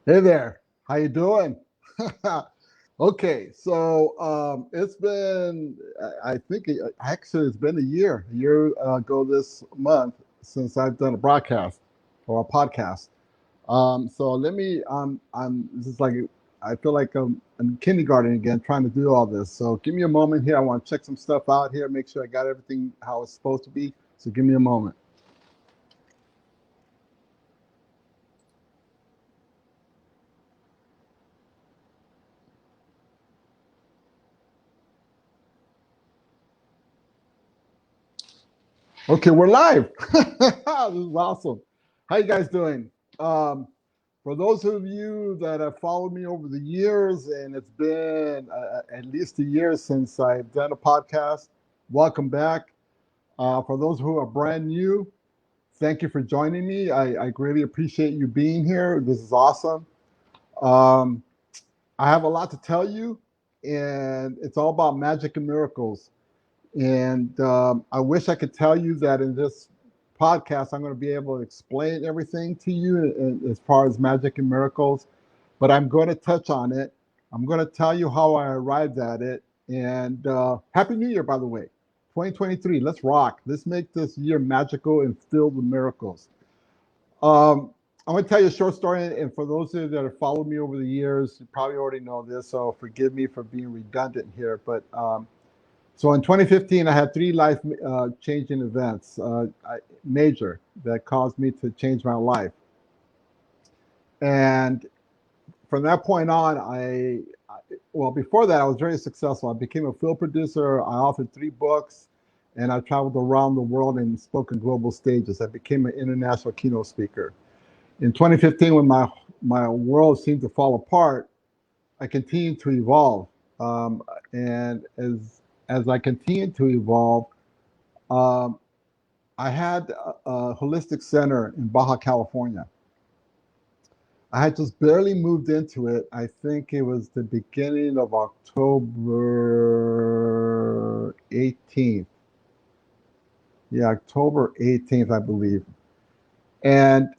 Hey there, how you doing? Okay, so it's been, I think, actually, it's been a year ago this month since I've done a broadcast or a podcast. So let me, this is like, I feel like I'm in kindergarten again, trying to do all this. So give me a moment here. I want to check some stuff out here, make sure I got everything how it's supposed to be. So give me a moment. Okay, we're live. This is awesome. How you guys doing? Um, for those of you that have followed me over the years, and it's been at least a year since I've done a podcast, welcome back. For those who are brand new, thank you for joining me. I greatly appreciate you being here. This is awesome. Um, I have a lot to tell you, and it's all about magic and miracles. And I wish I could tell you that in this podcast, I'm going to be able to explain everything to you as far as magic and miracles, but I'm going to touch on it. I'm going to tell you how I arrived at it. And Happy New Year, by the way. 2023, let's rock. Let's make this year magical and filled with miracles. Um, I'm going to tell you a short story. And for those of you that have followed me over the years, you probably already know this. So forgive me for being redundant here. But so in 2015, I had three life changing events, major, that caused me to change my life. And from that point on, well, before that, I was very successful. I became a film producer. I authored three books, and I traveled around the world and spoke on global stages. I became an international keynote speaker. In 2015, when my world seemed to fall apart, I continued to evolve. And as I continued to evolve, um, I had a holistic center in Baja California. I had just barely moved into it. I think it was the beginning of October 18th. Yeah, October 18th, I believe. And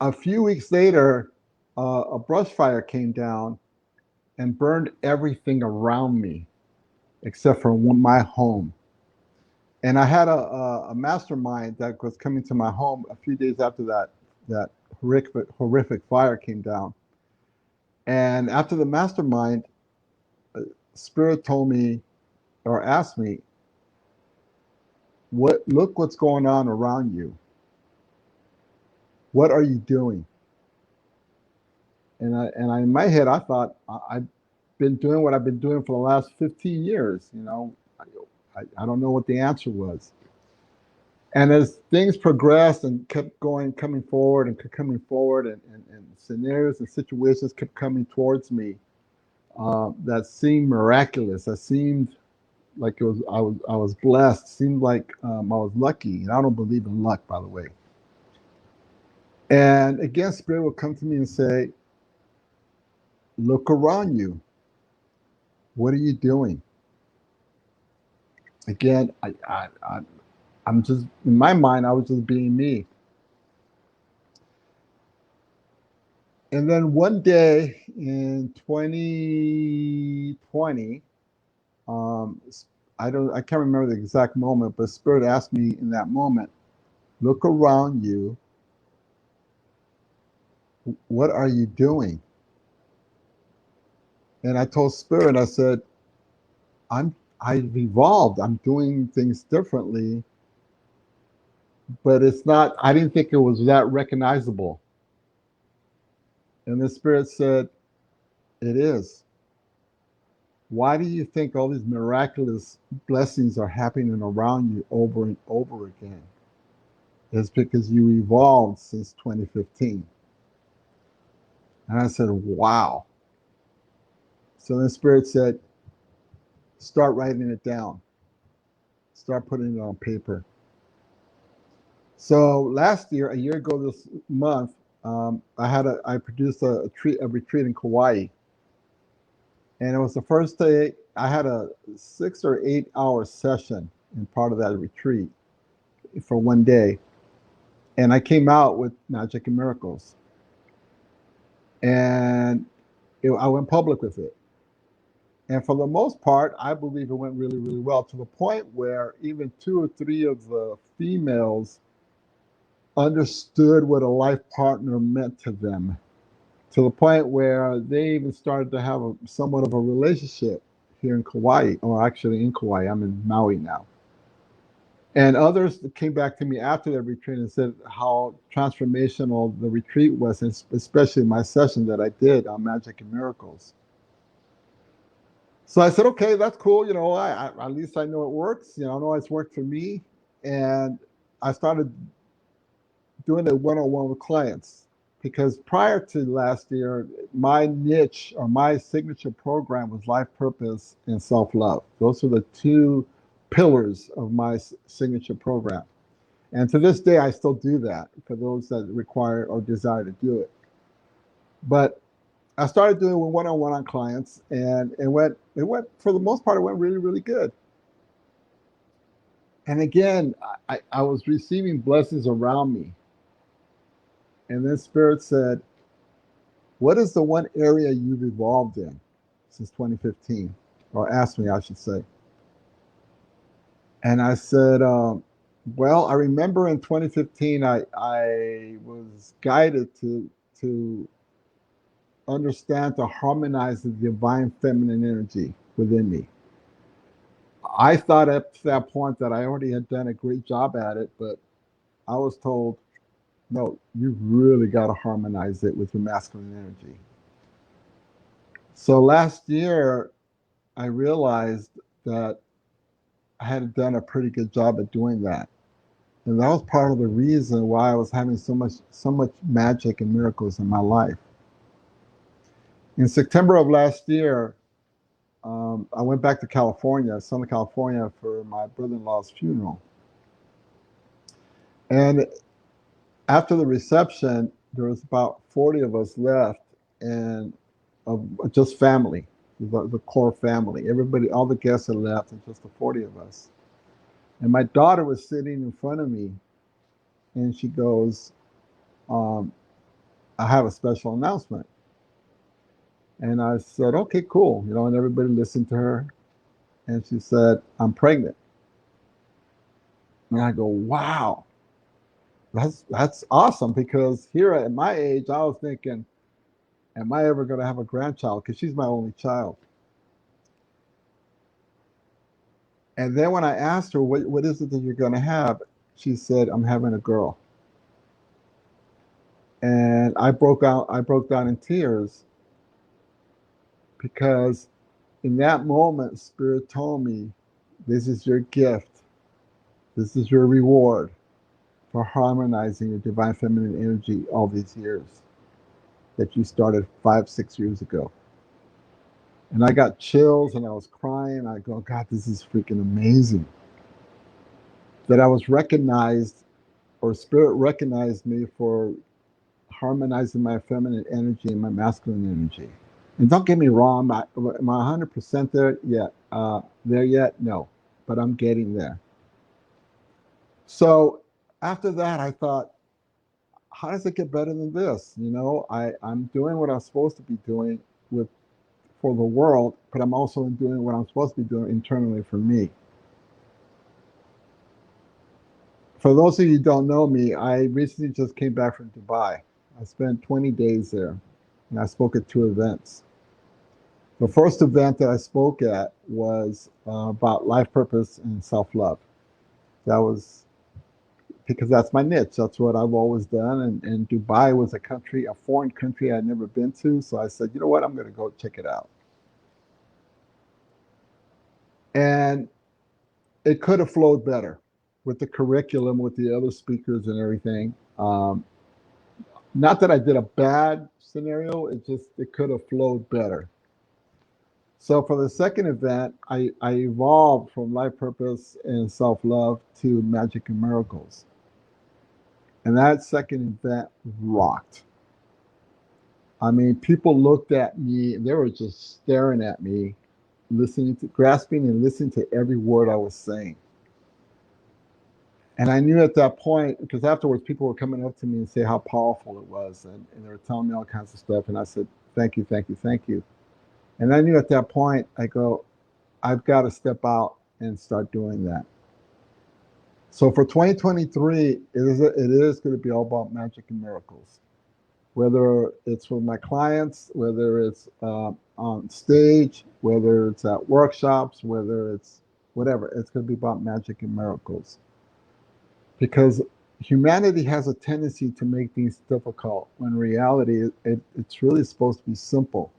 a few weeks later, a brush fire came down and burned everything around me except for my home. And I had a mastermind that was coming to my home a few days after that horrific fire came down. And after the mastermind, Spirit told me or asked me, "What? Look what's going on around you. What are you doing?" And in my head, I thought I've been doing what I've been doing for the last 15 years. I don't know what the answer was. And as things progressed and kept going, coming forward, and scenarios and situations kept coming towards me that seemed miraculous. That seemed like I was blessed. Seemed like I was lucky. And I don't believe in luck, by the way. And again, Spirit would come to me and say, "Look around you. What are you doing?" Again, I'm just in my mind. I was just being me. And then one day in 2020, um, I can't remember the exact moment, but Spirit asked me in that moment, "Look around you. What are you doing?" And I told Spirit, I said, I've evolved. I'm doing things differently, but it's not. I didn't think it was that recognizable. And the Spirit said, "It is. Why do you think all these miraculous blessings are happening around you over and over again? It's because you evolved since 2015." And I said, "Wow." So the Spirit said, "Start writing it down. Start putting it on paper." So last year, a year ago this month, I produced a retreat in Kauai, and it was the first day I had a 6 or 8 hour session in part of that retreat for one day, and I came out with magic and miracles. and I went public with it. And for the most part, I believe it went really, really well, to the point where even two or three of the females understood what a life partner meant to them, to the point where they even started to have somewhat of a relationship here in Kauai, or actually in Kauai. I'm in Maui now. And others came back to me after the retreat and said how transformational the retreat was, and especially my session that I did on Magic and Miracles. So I said, okay, that's cool. At least I know it works. I know it's worked for me. And I started doing it one-on-one with clients, because prior to last year, my niche or my signature program was life purpose and self-love. Those are the two pillars of my signature program. And to this day, I still do that for those that require or desire to do it. But I started doing it one-on-one on clients, and it went for the most part, it went really, really good. And again, I was receiving blessings around me. And then Spirit said, what is the one area you've evolved in since 2015? Or asked me, I should say. And I said, well, I remember in 2015, I was guided to understand, to harmonize the divine feminine energy within me. I thought at that point that I already had done a great job at it, but I was told, no, you've really got to harmonize it with your masculine energy. So last year, I realized that I had done a pretty good job at doing that. And that was part of the reason why I was having so much magic and miracles in my life. In September of last year, I went back to California, Southern California, for my brother-in-law's funeral. And after the reception, there was about 40 of us left, and just family, the core family. Everybody, all the guests had left, and just the 40 of us. And my daughter was sitting in front of me, and she goes, um, I have a special announcement. And I said, okay, cool. And everybody listened to her. And she said, I'm pregnant. And I go, wow, that's awesome. Because here at my age, I was thinking, am I ever going to have a grandchild? Because she's my only child. And then when I asked her, what is it that you're going to have? She said, I'm having a girl. And I broke down in tears, because in that moment, Spirit told me, this is your gift. This is your reward for harmonizing your divine feminine energy all these years that you started 5-6 years ago. And I got chills, and I was crying. I go, God, this is freaking amazing. That I was recognized, or Spirit recognized me for harmonizing my feminine energy and my masculine energy. And don't get me wrong, am I 100% there yet? There yet? No, but I'm getting there. So after that, I thought, how does it get better than this? I'm doing what I'm supposed to be doing with for the world, but I'm also doing what I'm supposed to be doing internally for me. For those of you who don't know me, I recently just came back from Dubai. I spent 20 days there, and I spoke at 2 events. The first event that I spoke at was about life purpose and self-love. That was because that's my niche. That's what I've always done. And Dubai was a foreign country I'd never been to. So I said, you know what, I'm going to go check it out. And it could have flowed better with the curriculum, with the other speakers and everything. Not that I did a bad scenario, it could have flowed better. So for the second event, I evolved from life purpose and self-love to magic and miracles. And that second event rocked. I mean, people looked at me, they were just staring at me, grasping and listening to every word I was saying. And I knew at that point, because afterwards people were coming up to me and say how powerful it was, and they were telling me all kinds of stuff. And I said, thank you, thank you, thank you. And I knew at that point, I go, I've got to step out and start doing that. So for 2023, it is going to be all about magic and miracles. Whether it's with my clients, whether it's on stage, whether it's at workshops, whether it's whatever, it's going to be about magic and miracles. Because humanity has a tendency to make things difficult when in reality it's really supposed to be simple.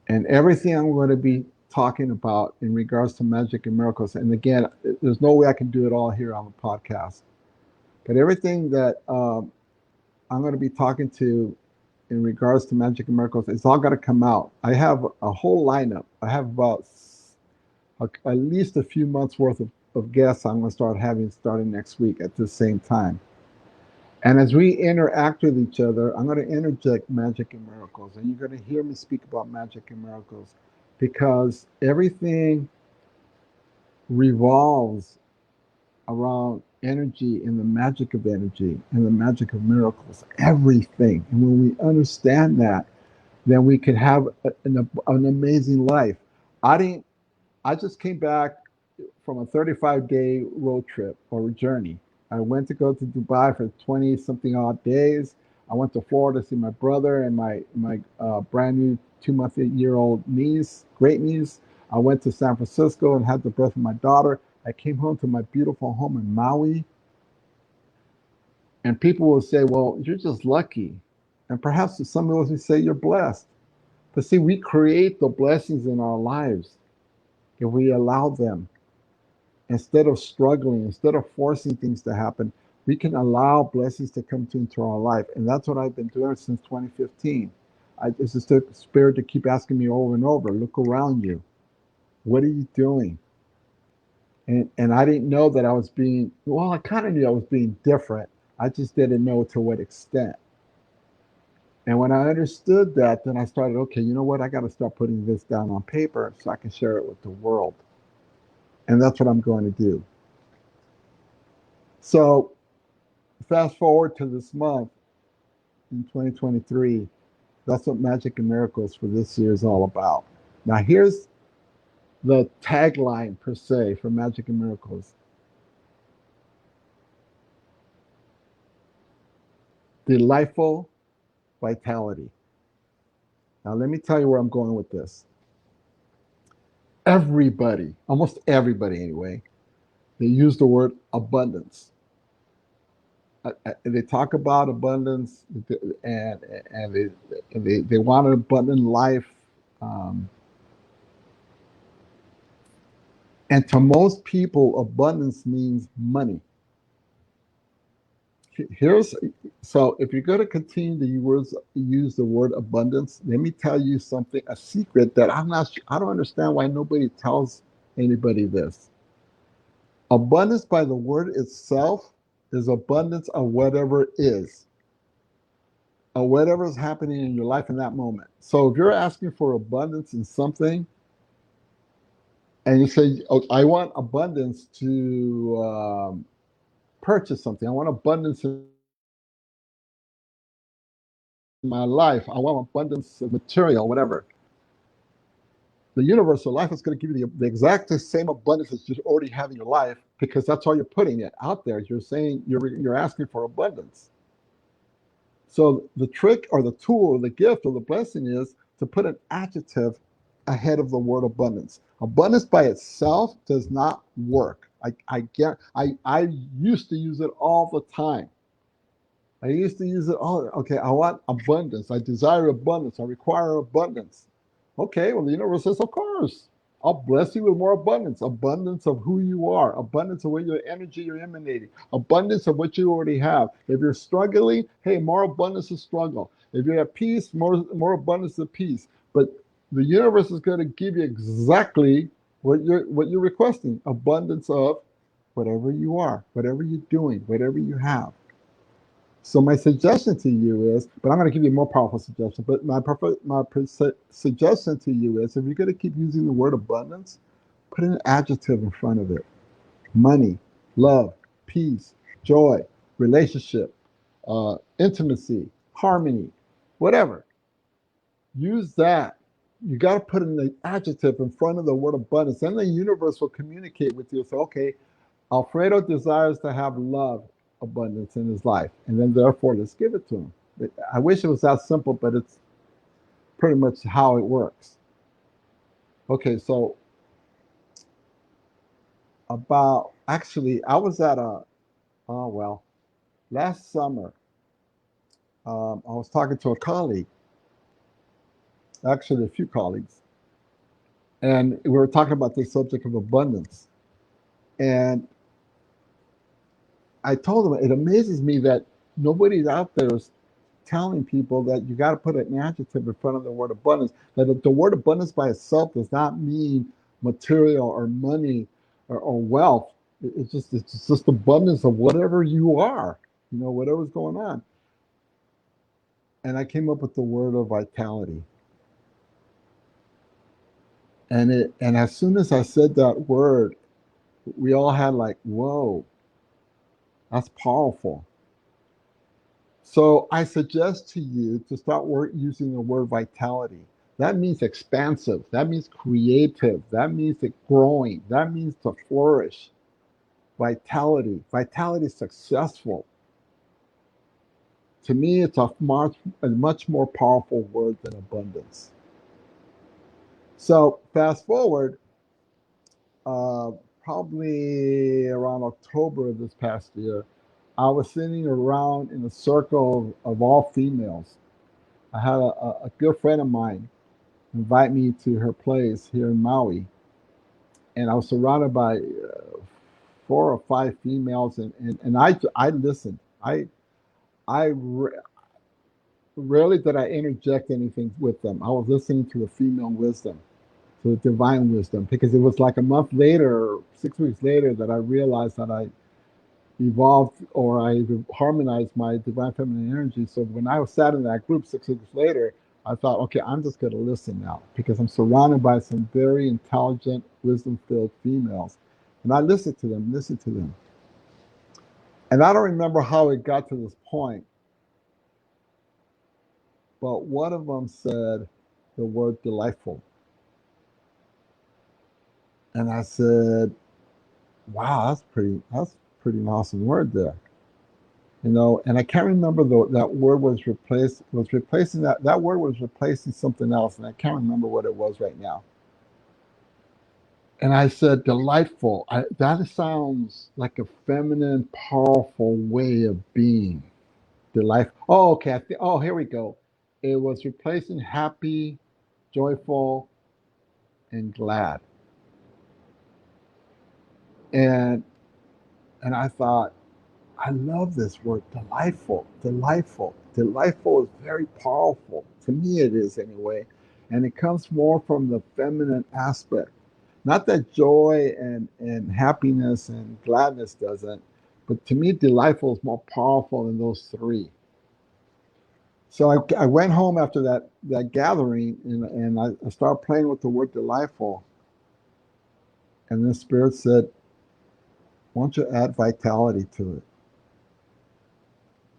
And everything I'm going to be talking about in regards to magic and miracles, and again, there's no way I can do it all here on the podcast, but everything that I'm going to be talking to in regards to magic and miracles, it's all going to come out. I have a whole lineup. I have about at least a few months worth of guests I'm going to start having starting next week at the same time. And as we interact with each other, I'm going to interject magic and miracles. And you're going to hear me speak about magic and miracles because everything revolves around energy and the magic of energy and the magic of miracles, everything. And when we understand that, then we can have an amazing life. I didn't. I just came back from a 35-day road trip or journey. I went to go to Dubai for 20 something odd days. I went to Florida to see my brother and my brand new 2-month-year-old niece, great niece. I went to San Francisco and had the birth of my daughter. I came home to my beautiful home in Maui. And people will say, well, you're just lucky. And perhaps some of us would say you're blessed. But see, we create the blessings in our lives if we allow them. Instead of struggling, instead of forcing things to happen, we can allow blessings to come into our life. And that's what I've been doing since 2015. It's just the spirit to keep asking me over and over, look around you. What are you doing? And I didn't know that I was being, well, I kind of knew I was being different. I just didn't know to what extent. And when I understood that, then I started, okay, you know what? I got to start putting this down on paper so I can share it with the world. And that's what I'm going to do. So fast forward to this month in 2023. That's what Magic and Miracles for this year is all about. Now, here's the tagline per se for Magic and Miracles: delightful vitality. Now, let me tell you where I'm going with this. Everybody, almost everybody anyway, they use the word abundance. They talk about abundance, and they want an abundant life. Um, and to most people, abundance means money. Here's So if you're going to continue to use the word abundance, let me tell you something, a secret that I don't understand why nobody tells anybody this. Abundance by the word itself is abundance of whatever is, or whatever is happening in your life in that moment. So if you're asking for abundance in something, and you say, oh, I want abundance to purchase something, I want abundance in my life, I want abundance of material, whatever. The universal life is going to give you the exact same abundance that you already have in your life, because that's all you're putting it out there. You're saying you're asking for abundance. So the trick or the tool or the gift or the blessing is to put an adjective ahead of the word abundance. Abundance by itself does not work. I used to use it all the time. I used to use it all. Okay, I want abundance. I desire abundance. I require abundance. Okay, well, the universe says, of course. I'll bless you with more abundance. Abundance of who you are. Abundance of what your energy you're emanating. Abundance of what you already have. If you're struggling, hey, more abundance of struggle. If you're at peace, more abundance of peace. But the universe is going to give you exactly what you're requesting. Abundance of whatever you are, whatever you're doing, whatever you have. So my suggestion to you is, but I'm going to give you a more powerful suggestion. But suggestion to you is, if you're going to keep using the word abundance, put an adjective in front of it: money, love, peace, joy, relationship, intimacy, harmony, whatever. Use that. You got to put an adjective in front of the word abundance. Then the universe will communicate with you. So, okay, Alfredo desires to have love abundance in his life. And then, therefore, let's give it to him. I wish it was that simple, but it's pretty much how it works. Okay, so I was at oh, well, last summer, I was talking to a colleague, actually, a few colleagues, and we were talking about the subject of abundance. And I told them it amazes me that nobody's out there is telling people that you got to put an adjective in front of the word abundance. That the word abundance by itself does not mean material or money or wealth. It's just abundance of whatever you are, whatever's going on. And I came up with the word of vitality. And as soon as I said that word, we all had like, whoa, that's powerful. So I suggest to you to start using the word vitality. That means expansive. That means creative. That means it growing. That means to flourish. Vitality. Vitality is successful. To me, it's a much more powerful word than abundance. So fast forward, uh, probably around October of this past year, I was sitting around in a circle of all females. I had a good friend of mine invite me to her place here in Maui, and I was surrounded by 4 or 5 females, and I listened. I rarely did I interject anything with them. I was listening to the female wisdom, to the divine wisdom, because it was like a month later, 6 weeks later, that I realized that I evolved or I harmonized my divine feminine energy. So when I was sat in that group 6 weeks later, I thought, okay, I'm just going to listen now because I'm surrounded by some very intelligent, wisdom filled females. And I listened to them. And I don't remember how it got to this point, but one of them said the word delightful. And I said, wow, that's pretty an awesome word there. And I can't remember that word was replacing that word was replacing something else, and I can't remember what it was right now. And I said delightful. That sounds like a feminine, powerful way of being. Delightful. Oh, okay. Oh, here we go. It was replacing happy, joyful, and glad. And and I thought, I love this word, delightful, delightful. Delightful is very powerful. To me, it is anyway. And it comes more from the feminine aspect. Not that joy and happiness and gladness doesn't, but to me, delightful is more powerful than those three. So I went home after that gathering and I started playing with the word delightful. And the Spirit said, why don't you add vitality to it?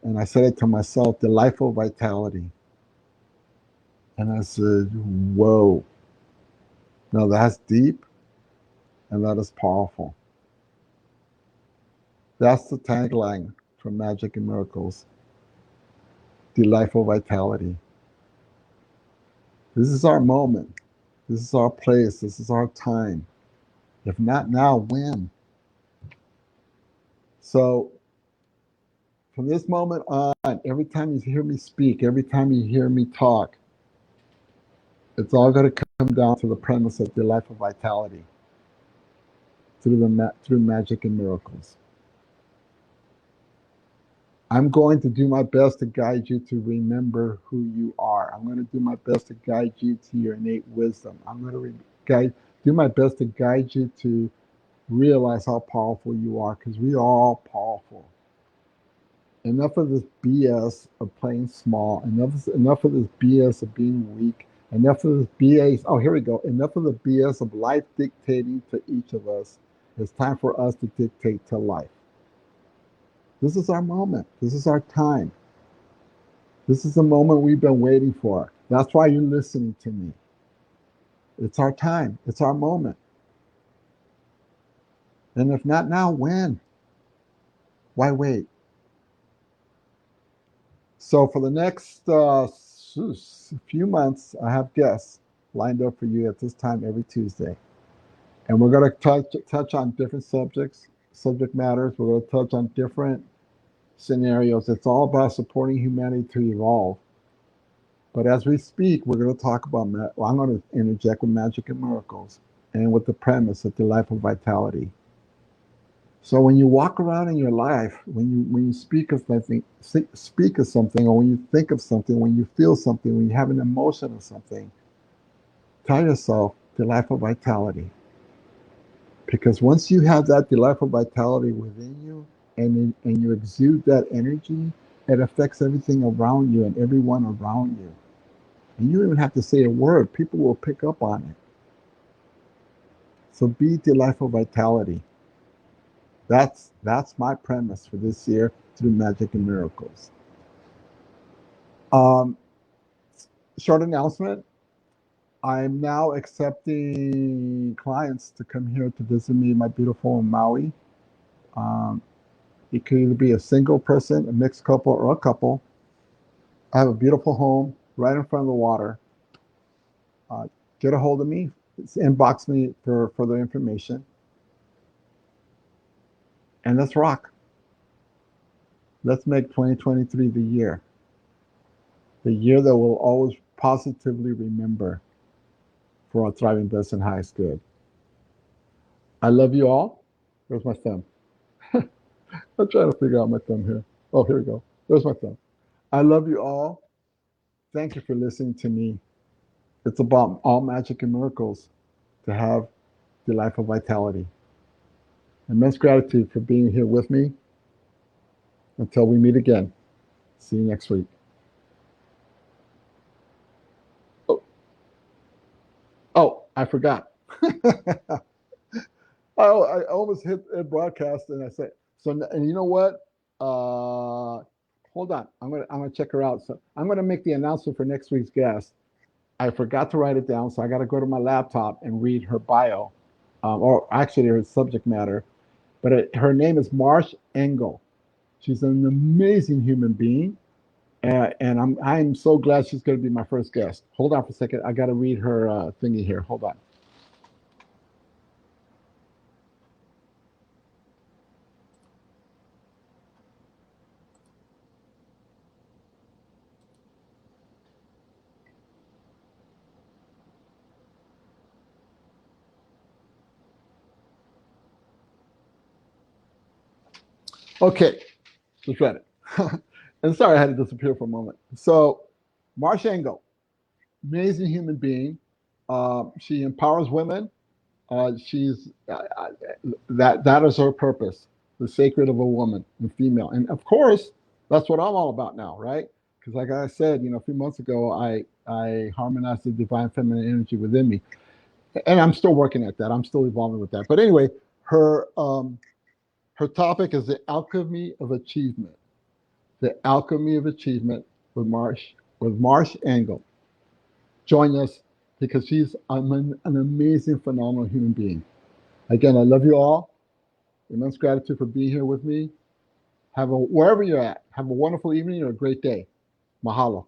And I said it to myself, delightful vitality. And I said, whoa. Now that's deep and that is powerful. That's the tagline from Magic and Miracles. Delightful vitality. This is our moment. This is our place. This is our time. If not now, when? So from this moment on, every time you hear me speak, every time you hear me talk, it's all going to come down to the premise of delightful vitality through magic and miracles. I'm going to do my best to guide you to remember who you are. I'm going to do my best to guide you to your innate wisdom. I'm going to do my best to guide you to realize how powerful you are, because we are all powerful. Enough of this BS of playing small. Enough of this BS of being weak. Enough of this BS. Oh, here we go. Enough of the BS of life dictating to each of us. It's time for us to dictate to life. This is our moment. This is our time. This is the moment we've been waiting for. That's why you're listening to me. It's our time. It's our moment. And if not now, when? Why wait? So for the next few months, I have guests lined up for you at this time every Tuesday. And we're going to touch on different subject matters. We're going to touch on different scenarios. It's all about supporting humanity to evolve. But as we speak, we're going to talk about, well, I'm going to interject with magic and miracles and with the premise of the life of vitality. So when you walk around in your life, when you speak of something, or when you think of something, when you feel something, when you have an emotion of something, tell yourself the life of vitality. Because once you have that delightful vitality within you, and you exude that energy, it affects everything around you and everyone around you. And you don't even have to say a word, people will pick up on it. So be delightful vitality. That's my premise for this year through Magic and Miracles. Um, Short announcement. I'm now accepting clients to come here to visit me in my beautiful Maui. Um, it could either be a single person, a mixed couple, or a couple. I have a beautiful home right in front of the water. Uh, get a hold of me. Inbox me for further information. And let's rock. Let's make 2023 the year that we'll always positively remember for our thriving best and highest good. I love you all. Where's my thumb? I'm trying to figure out my thumb here. Oh, here we go. There's my thumb. I love you all. Thank you for listening to me. It's about all magic and miracles to have the life of vitality. Immense gratitude for being here with me. Until we meet again. See you next week. Oh, I forgot. I almost hit a broadcast and I said, so, and you know what? Hold on. I'm gonna check her out. So I'm gonna make the announcement for next week's guest. I forgot to write it down, so I got to go to my laptop and read her bio, or actually her subject matter. But her name is Marsh Engel. She's an amazing human being, and I'm so glad she's going to be my first guest. Hold on for a second. I got to read her thingy here. Hold on. Okay, just read it. And sorry I had to disappear for a moment. So, Marsh Engel, amazing human being. She empowers women. She's that is her purpose, the sacred of a woman, the female, and of course that's what I'm all about now, right? Because like I said, a few months ago, I harmonized the divine feminine energy within me, and I'm still working at that. I'm still evolving with that. But anyway, her her topic is the alchemy of achievement. The alchemy of achievement with Marsh Engel. Join us because she's an amazing, phenomenal human being. Again, I love you all. Immense gratitude for being here with me. Wherever you're at, have a wonderful evening or a great day. Mahalo.